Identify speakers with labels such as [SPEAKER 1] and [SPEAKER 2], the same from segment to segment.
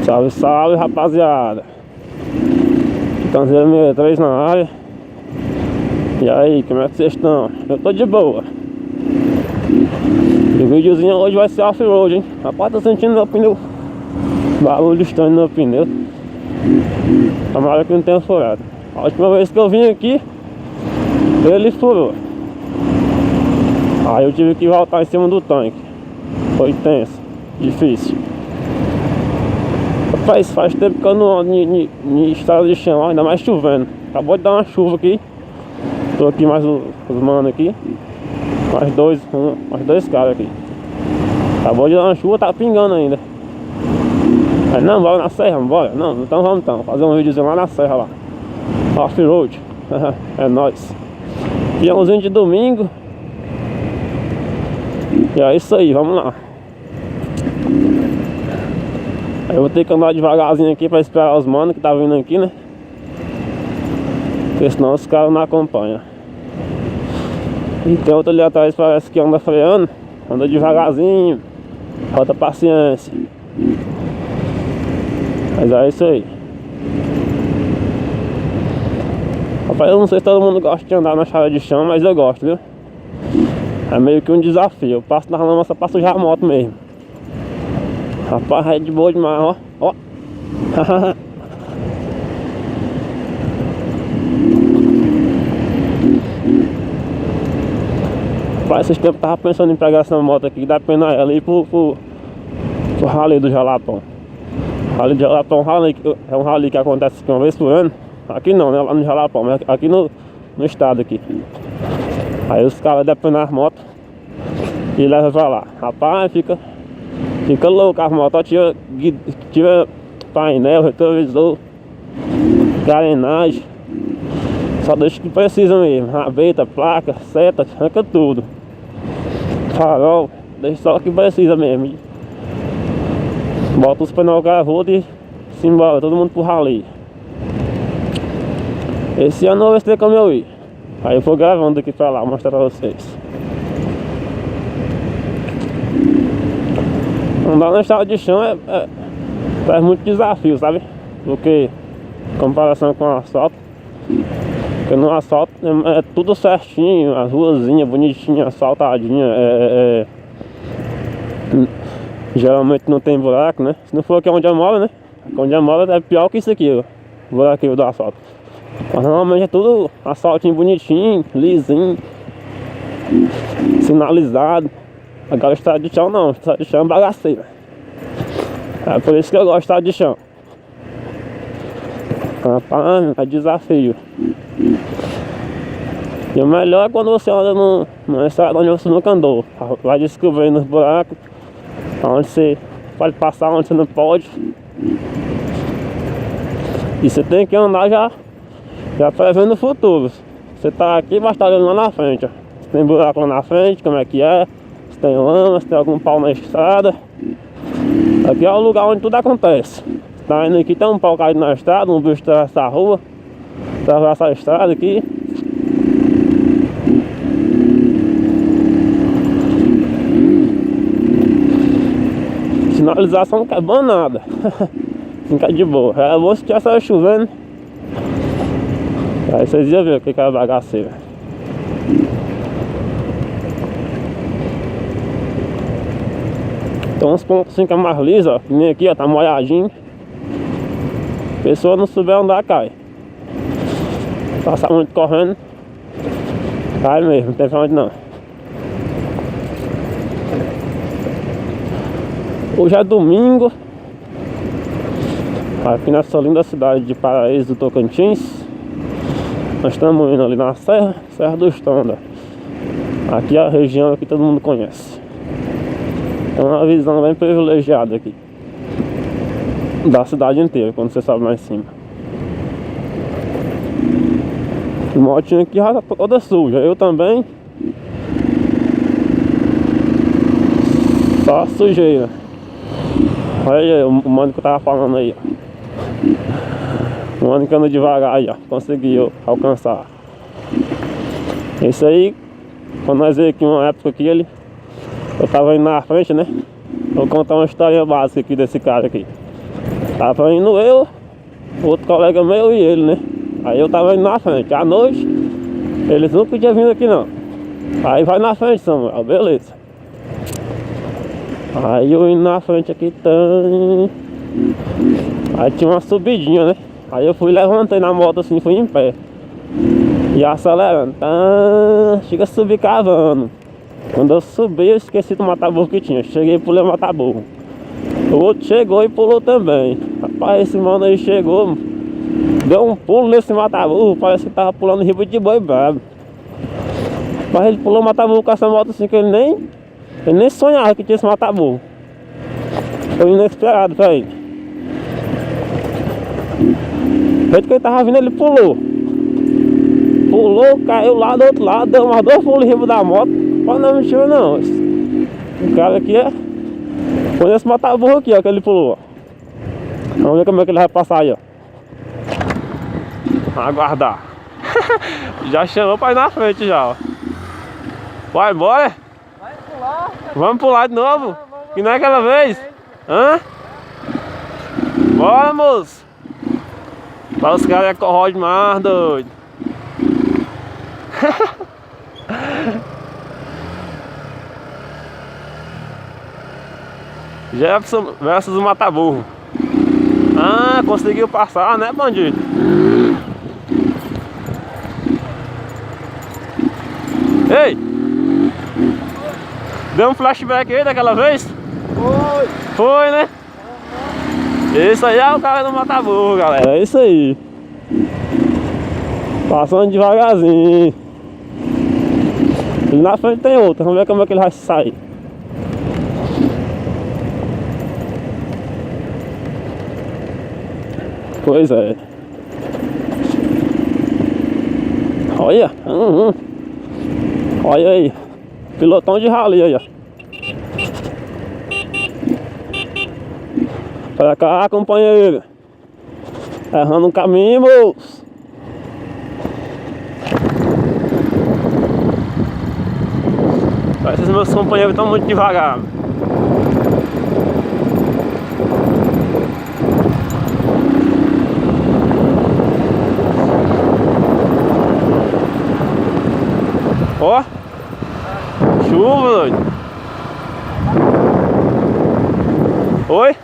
[SPEAKER 1] Salve, salve, rapaziada. Titanzeiro 63 na área. E aí, como é que vocês estão? Eu tô de boa. E o videozinho hoje vai ser off-road, hein? Rapaz, tô sentindo meu pneu, barulho estranho no meu pneu. Tomara que não tenha furado. A última vez que eu vim aqui, ele furou. Aí eu tive que voltar em cima do tanque. Foi tenso, difícil. Rapaz, faz tempo que eu não ando em estrada de chão, ainda mais chovendo. Acabou de dar uma chuva aqui. Tô aqui mais os manos aqui. Mais dois caras aqui. Acabou de dar uma chuva, tá pingando ainda. Aí não, bora na serra, bora. Não, então vamos então. Fazer um videozinho lá na serra lá. Off-road. É nóis. Peãozinho de domingo. E é isso aí, vamos lá. Aí eu vou ter que andar devagarzinho aqui pra esperar os manos que tá vindo aqui, né? Porque senão os caras não acompanham. E tem outro ali atrás, parece que anda freando. Anda devagarzinho. Falta paciência. Mas é isso aí. Rapaz, eu não sei se todo mundo gosta de andar na estrada de chão, mas eu gosto, viu? É meio que um desafio. Eu passo na lama, só pra sujar a moto mesmo. Rapaz, é de boa demais, ó. Ó. Rapaz, esses tempos eu tava pensando em pegar essa moto aqui, dá pena ela ir pro rally do Jalapão. Rally do Jalapão é um rally que acontece uma vez por ano. Aqui não, né? Lá no Jalapão, mas aqui no estado aqui. Aí os caras depenam as motos e levam pra lá. Rapaz, fica louco as motos. Tira painel, retrovisor, carenagem. Só deixa o que precisa mesmo. Rabeta, placa, seta, arranca tudo. Farol, deixa só o que precisa mesmo. Bota os pneus carrodo e se embora, todo mundo pro rally. Esse ano eu vou ver como eu ir. Aí eu vou gravando aqui pra lá, mostrar pra vocês. Andar na estrada de chão faz muito desafio, sabe? Porque em comparação com o asfalto, porque no asfalto é tudo certinho, as ruazinhas bonitinhas, asfaltadinhas, geralmente não tem buraco, né? Se não for aqui onde eu moro, né? Onde eu moro é pior que isso aqui, ó, o buraquinho do asfalto. Mas normalmente é tudo asfaltinho bonitinho, lisinho, sinalizado. Agora estrada de chão não, estrada de chão é bagaceira. É por isso que eu gosto de estrada de chão. Rapaz, é desafio. E o melhor é quando você anda numa estrada onde você nunca andou. Vai descobrindo os buracos, onde você pode passar, onde você não pode. E você tem que andar já prevendo o futuro. Você tá aqui, mas tá olhando lá na frente, ó. Se tem buraco lá na frente, como é que é? Se tem lama, se tem algum pau na estrada. Aqui é o lugar onde tudo acontece. Tá indo aqui, tem um pau caído na estrada, um bicho atravessa a rua, atravessa a estrada aqui. Sinalização não quer bom nada. Fica de boa. É bom se tivesse chovendo. Aí vocês iam ver o que é bagaceira. Tem uns pontos assim que é mais liso, ó. Que nem aqui, ó, tá molhadinho. A pessoa não souber andar, cai. Passar muito correndo, cai mesmo, não tem pra onde não. Hoje é domingo. Aqui nessa linda cidade de Paraíso do Tocantins. Nós estamos indo ali na Serra do Estândar. Aqui é a região que todo mundo conhece. É uma visão bem privilegiada aqui da cidade inteira, quando você sobe lá em cima. A motinha aqui já tá toda suja, eu também. Só sujeira. Olha aí o mano que eu tava falando aí, ó. O mano que anda devagar aí, ó. Conseguiu alcançar. Isso aí, quando nós veio aqui uma época aqui, eu tava indo na frente, né? Vou contar uma história básica aqui desse cara aqui. Tava indo eu, outro colega meu e ele, né? Aí eu tava indo na frente. À noite, eles não podiam vir aqui não. Aí vai na frente, Samuel, beleza. Aí eu indo na frente aqui, aí tinha uma subidinha, né? Aí eu fui, levantei na moto assim, fui em pé. E acelerando, chega a subir cavando. Quando eu subi, eu esqueci do mata-burro que tinha. Cheguei e pulei o mata-burro. O outro chegou e pulou também. Rapaz, esse mano aí chegou, deu um pulo nesse mata-burro. Parece que tava pulando riba de boi brabo. Mas ele pulou o mata-burro com essa moto assim que ele nem sonhava que tinha esse mata-burro. Foi inesperado pra ele. Do jeito que ele tava vindo, ele pulou. Pulou, caiu lá do outro lado, deu umas 2 pulos em riba da moto. Mas não é mentira não. O cara aqui foi esse mata-burro aqui, ó, que ele pulou, ó. Vamos ver como é que ele vai passar aí, ó. Aguardar. Já chamou pra ir na frente já, ó. Vai embora?
[SPEAKER 2] Vai pular.
[SPEAKER 1] Vamos pular de novo? Que não é aquela vez? Hã? Bora, moço. Para os caras é corrói mais, doido. Jefferson versus o mata-burro. Ah, conseguiu passar, né, bandido? Ei! Deu um flashback aí daquela vez?
[SPEAKER 2] Foi!
[SPEAKER 1] Foi, né? Esse aí é o cara do mata-burro, galera. É isso aí. Passando devagarzinho. E na frente tem outro. Vamos ver como é que ele vai sair. Pois é. Olha. Olha aí. Pilotão de rally aí, ó. Pra cá, companheiro. Errando um caminho, moço. Esses meus companheiros estão muito devagar. Ó, chuva, doido. Oi?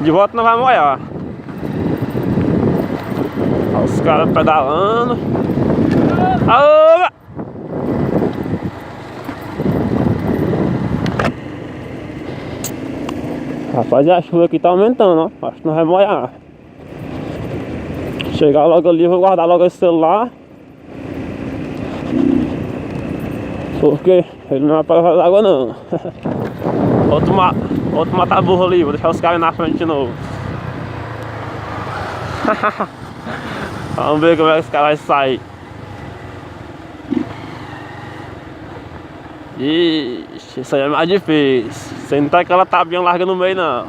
[SPEAKER 1] De volta não vai molhar. Olha os caras pedalando. Aoba! Rapaz, a chuva aqui tá aumentando, ó. Acho que não vai molhar. Chegar logo ali, vou guardar logo esse celular. Porque ele não vai para água não. Outro mata-burro ali, vou deixar os caras na frente de novo. Vamos ver como é que esse cara vai sair. Ixi, isso aí é mais difícil. Você não tá aquela tabinha larga no meio não.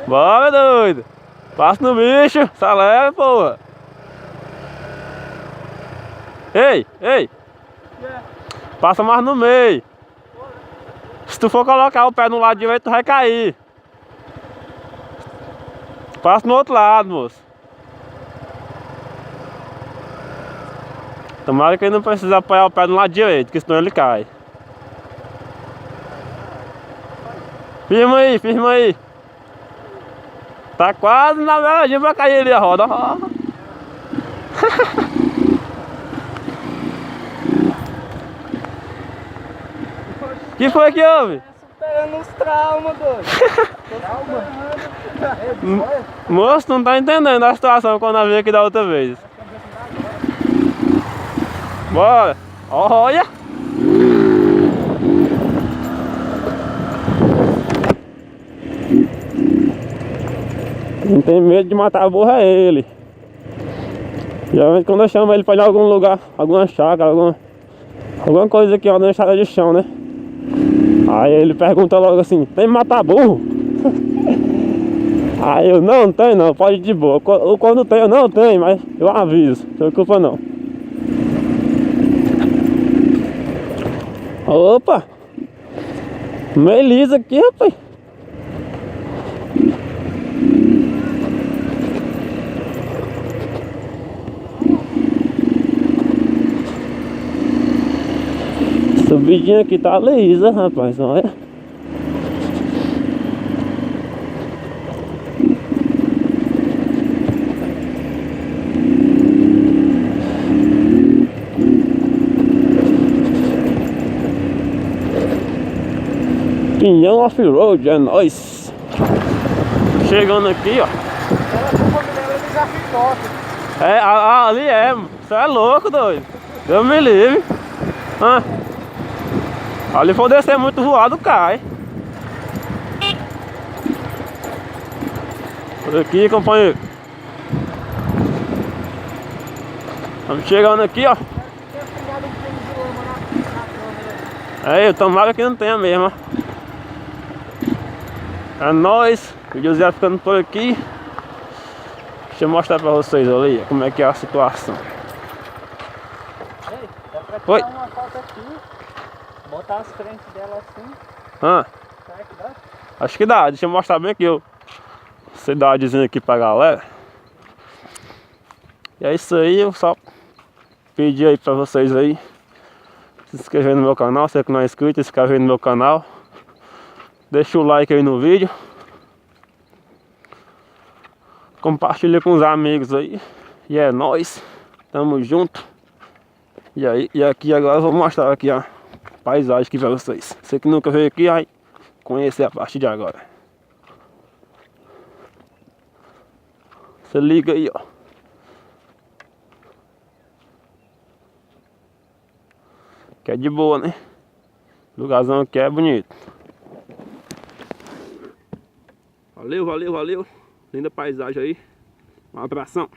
[SPEAKER 1] Bora, doido. Passa no bicho, acelera, porra. Ei, ei. Passa mais no meio. Se tu for colocar o pé no lado direito, tu vai cair. Passa no outro lado, moço. Tomara que ele não precisa apoiar o pé no lado direito, que senão ele cai. Firma aí, firma aí. Tá quase na beiradinha pra cair ali a roda, ó. Que foi que houve?
[SPEAKER 2] Superando os traumas, doido.
[SPEAKER 1] Moço, não tá entendendo a situação quando eu vi aqui da outra vez. Bora! Olha! Quem tem medo de matar a burra é ele. Geralmente quando eu chamo ele pra ir em algum lugar, alguma chácara, alguma coisa aqui, ó, na estrada de chão, né? Aí ele pergunta logo assim, tem matar burro? Aí eu, não tem não, pode ir de boa. Ou quando tem, eu não tenho, mas eu aviso, não se preocupa não. Opa! Meio liso aqui, rapaz. Subidinha aqui tá lisa, rapaz, olha. Pinhão off-road, é nóis. Chegando aqui, ó. É, ali é, você é louco, doido. Deus me livre. Ah. Ali for descer muito voado, cai. Por aqui, companheiro. Estamos chegando aqui, ó. É, tomara que não tenha mesmo, ó. É nóis, o José ficando por aqui. Deixa eu mostrar pra vocês ali como é que é a situação.
[SPEAKER 2] Ei, dá pra
[SPEAKER 1] Oi.
[SPEAKER 2] tirar uma foto aqui, botar as frentes dela assim.
[SPEAKER 1] Ah,
[SPEAKER 2] Será que dá?
[SPEAKER 1] acho que dá, deixa eu mostrar bem aqui, ó. Cidadezinha aqui pra galera. E é isso aí, eu só pedi aí pra vocês aí se inscrever no meu canal, se é que não é inscrito, se inscreve aí no meu canal. Deixa o like aí no vídeo. Compartilha com os amigos aí. E é nóis. Tamo junto. E aqui agora eu vou mostrar aqui a paisagem aqui pra vocês. Você que nunca veio aqui, vai conhecer a partir de agora. Você liga aí, ó. Que é de boa, né? O lugarzão aqui é bonito. Valeu, valeu, valeu. Linda paisagem aí. Um abração.